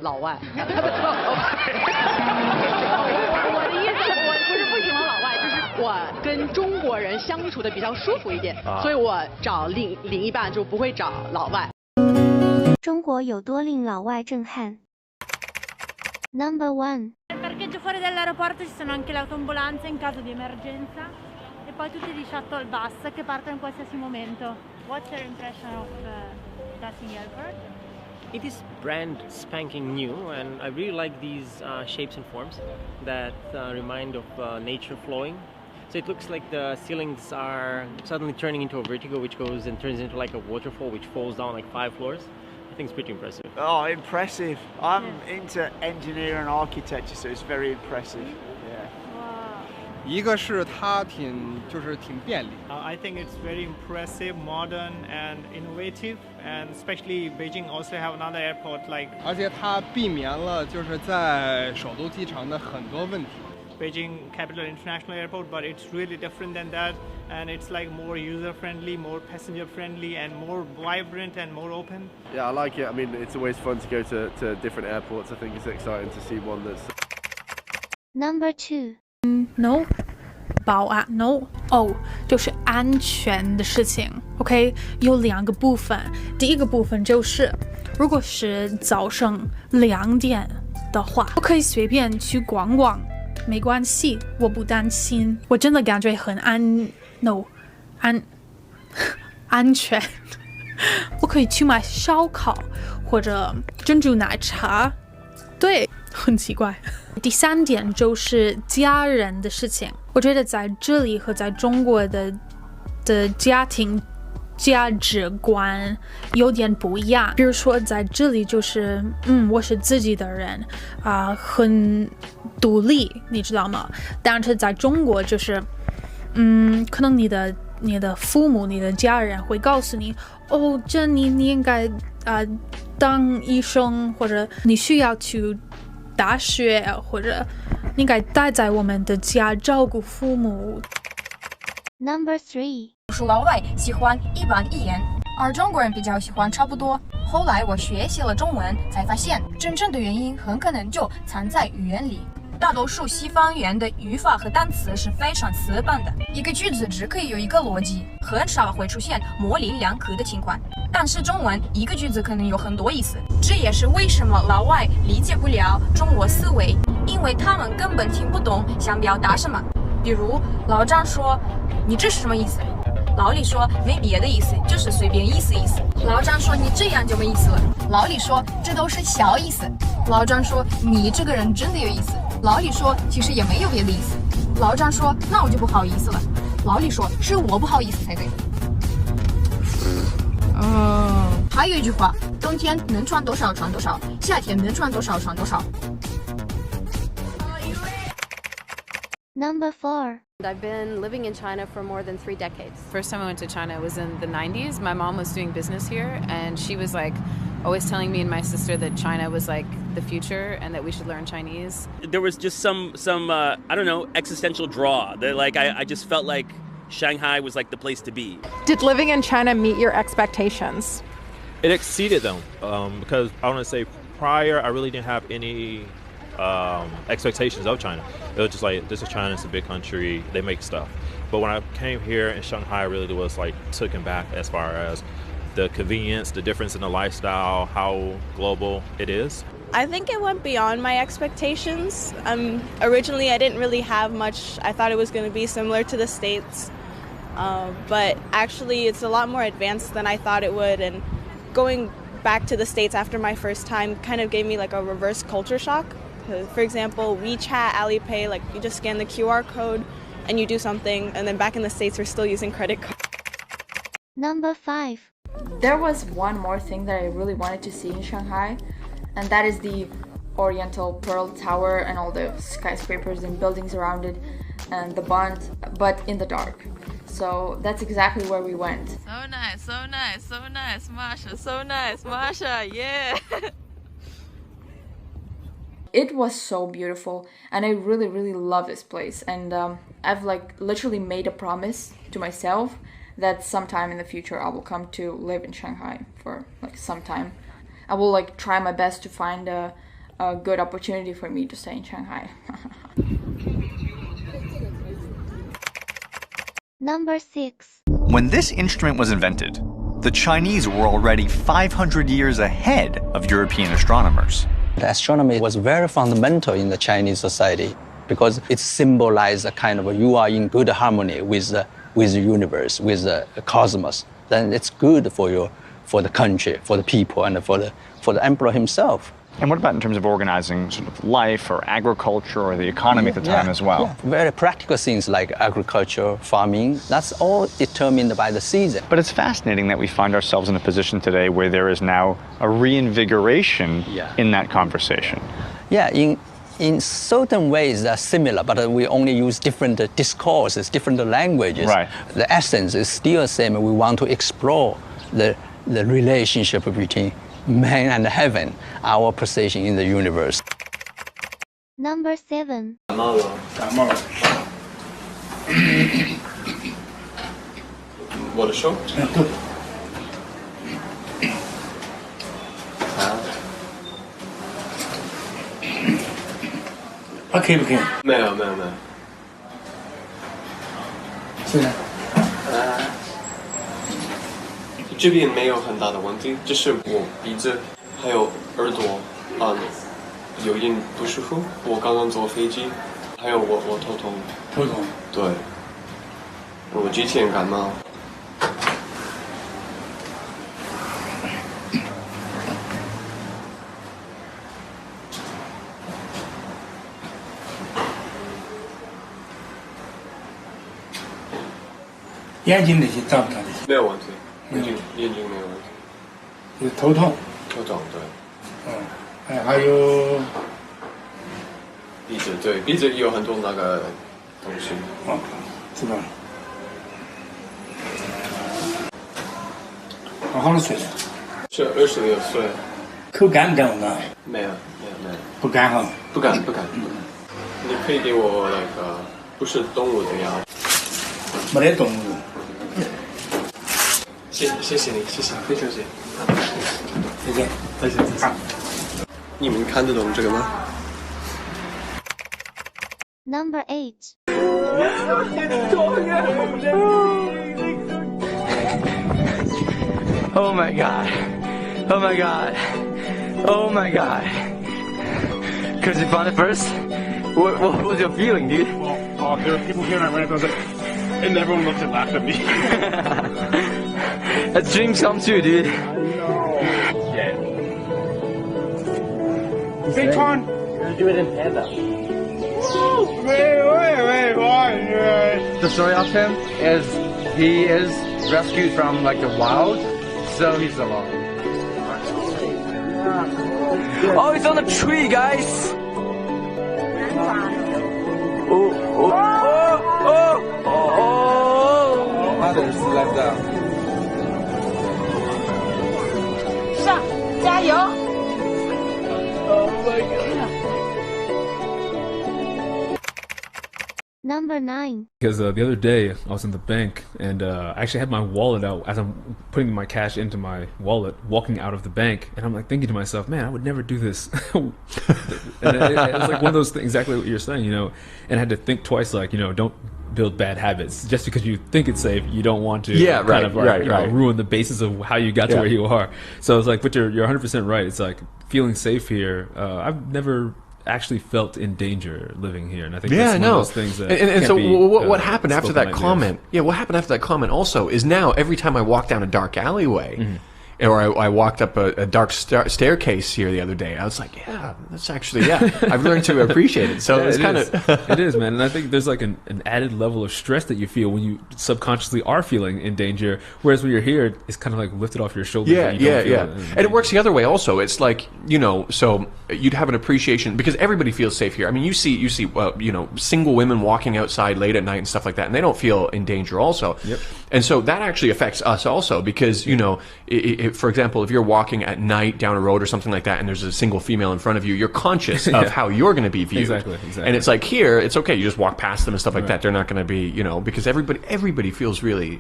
老外。我的意思，我不是不喜欢老外，就是我跟中国人相处的比较舒服一点，所以我找另一半就不会找老外。中国有多令老外震撼 ？Number one. Nel parcheggio fuori dall'aeroporto ci sono anche le autoambulanze in caso di emergenza e poi tutti di shuttle bus che partono in qualsiasi momento. What's your impression of Dating Airport? It is brand spanking new, and I really like these shapes and forms that remind of nature flowing. So it looks like the ceilings are suddenly turning into a vertigo, which goes and turns into like a waterfall, which falls down like 5 floors. I think it's pretty impressive. Oh, impressive! I'm into engineering and architecture, so it's very impressive. Yeah. 一个是它挺便利。I think it's very impressive, modern, and innovative, and especially Beijing also have another airport like. 而且它避免了在首都机场的很多问题。Beijing Capital International Airport, but it's really different than that, and it's like more user-friendly, more passenger-friendly, and more vibrant and more open. Yeah, I like it. I mean, it's always fun to go to different airports. I think it's exciting to see one that's. Number two. No. 保安 no 就是安全的事情 OK 有2个部分第一个部分就是如果是早上2点的话我可以随便去逛逛没关系我不担心我真的感觉很安全我可以去买烧烤或者珍珠奶茶对很奇怪第3点就是家人的事情我觉得在这里和在中国的家庭价值观有点不一样比如说在这里就是我是自己的人很独立你知道吗但是在中国就是可能你的父母你的家人会告诉你这你应该当医生或者你需要去大学或者应该待在我们的家照顾父母 Number three. 老外喜欢一板一眼，而中国人比较喜欢差不多。后来我学习了中文，才发现真正的原因很可能就藏在语言里。大多数西方语言的语法和单词是非常死板的，一个句子只可以有一个逻辑，很少会出现模棱两可的情况。但是中文一个句子可能有很多意思，这也是为什么老外理解不了中国思维，因为他们根本听不懂想表达什么。比如老张说你这是什么意思，老李说没别的意思，就是随便意思。老张说你这样就没意思了，老李说这都是小意思。老张说你这个人真的有意思，老李说其实也没有别的意思。老张说那我就不好意思了，老李说是我不好意思才对。还有一句话，冬天能穿多少穿多少，夏天能穿多少穿多少。Number four. I've been living in China for more than 3 decades. First time I went to China was in the 90s. My mom was doing business here, and she was like always telling me and my sister that China was like the future and that we should learn Chinese. There was just some I don't know, existential draw. That like I just felt like Shanghai was like the place to be. Did living in China meet your expectations? It exceeded them because I want to say prior I really didn't have any expectations of China. It was just like, this is China, it's a big country, they make stuff. But when I came here in Shanghai, I really was like taken back as far as the convenience, the difference in the lifestyle, how global it is. I think it went beyond my expectations. Originally, I didn't really have much. I thought it was going to be similar to the States. But actually, it's a lot more advanced than I thought it would. And going back to the States after my first time kind of gave me like a reverse culture shock. For example, WeChat, Alipay, like you just scan the QR code and you do something, and then back in the States, we're still using credit cards. Number five. There was one more thing that I really wanted to see in Shanghai, and that is the Oriental Pearl Tower and all the skyscrapers and buildings around it, and the Bund, but in the dark. So that's exactly where we went. So nice, so nice, so nice, Masha, so nice, Masha, yeah! It was so beautiful, and I really, really love this place. And I've like literally made a promise to myself that sometime in the future I will come to live in Shanghai for like some time. I will like try my best to find a good opportunity for me to stay in Shanghai. Number 6. When this instrument was invented, the Chinese were already 500 years ahead of European astronomers. Astronomy was very fundamental in the Chinese society because it symbolized a kind of you are in good harmony with the universe, with the cosmos. Then it's good for the country, for the people, and for the emperor himself. And what about in terms of organizing sort of life or agriculture or the economy at the time as well? Yeah. Very practical things like agriculture, farming, that's all determined by the season. But it's fascinating that we find ourselves in a position today where there is now a reinvigoration in that conversation. Yeah, in certain ways they're similar, but we only use different discourses, different languages. Right. The essence is still the same. We want to explore the relationship between man and heaven, our position in the universe. Number 7. 感冒了。我的手。可以不可以？没有。是的。这边没有很大的问题，只是我鼻子还有耳朵有一点不舒服。我刚刚坐飞机，还有我头痛。头痛。对。我之前感冒。眼睛那些长不长这些？没有问题，眼睛没有问题。就是头痛。头痛，对。还有鼻子，对，鼻子有很多那个东西。是吧？好多岁了？是26岁。口干不干我呢？没有。不干哈？不干。你可以给我那个不是动物的药。没得动物。谢谢你，谢谢，非常谢谢。再见。你们看得懂这个吗 ？Number 8. Oh my god. Because you found it first? What was your feeling, dude? Well, there were people here and I ran up, I was like, and everyone looked and laughed at me. That's dreams come true, dude. I know. Yeah. Hey, Con! You're gonna do it in Panda. Wait. The story of him is he is rescued from like the wild, so he's alone. Oh, he's on the tree, guys! Oh! Others left down. 上，加油 Oh my god. Number 9. Because the other day I was in the bank and I actually had my wallet out as I'm putting my cash into my wallet, walking out of the bank, and I'm like thinking to myself, man, I would never do this. And it was like one of those things, exactly what you're saying, and I had to think twice, like, don't build bad habits. Just because you think it's safe, you don't want to ruin the basis of how you got to where you are. So it's like, but you're 100% right. It's like feeling safe here. I've never actually felt in danger living here, and I think that's one of those things that and so what happened after that comment? Yeah, what happened after that comment also is now every time I walk down a dark alleyway, or I walked up a dark staircase here the other day, I was like, yeah, that's actually I've learned to appreciate it. So it's kind of it is, man. And I think there's like an added level of stress that you feel when you subconsciously are feeling in danger, whereas when you're here, it's kind of like lifted off your shoulders. And it works the other way also. It's like, so you'd have an appreciation because everybody feels safe here. I mean, you see single women walking outside late at night and stuff like that, and they don't feel in danger also. And so that actually affects us also because for example, if you're walking at night down a road or something like that, and there's a single female in front of you, you're conscious of how you're going to be viewed. Exactly. And it's like here, it's okay. You just walk past them and stuff like that. They're not going to be, because everybody feels really.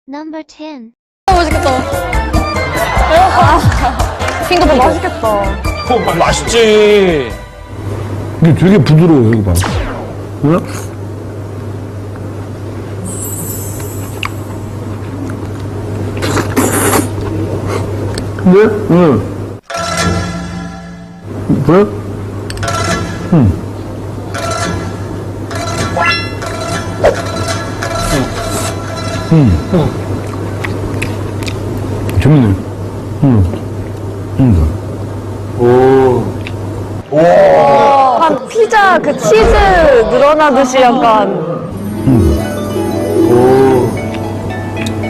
Number 10. 我这个走。 핑크핑크. 맛있겠다. 맛있지. 이게 되게 부드러워요, 이거 봐. 뭐야? 네? 응. 그래? 응. 재밌네. 한 피자 그 치즈 늘어나듯이 약간.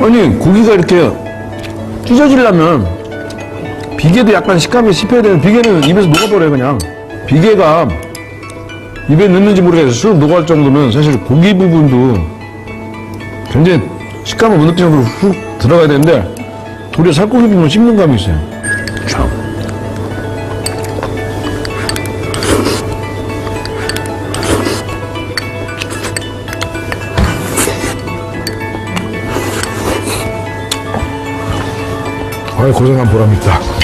아니, 고기가 이렇게 찢어지려면 비계도 약간 식감이 씹혀야 되는, 비계는 입에서 녹아버려요, 그냥. 비계가 입에 넣는지 모르겠어요. 쑥 녹아올 정도면 사실 고기 부분도 굉장히 식감을 못 느끼는 정도로 훅 들어가야 되는데, 도리어 살코기 부분은 씹는 감이 있어요. 참. 아이, 고생한 보람이 있다.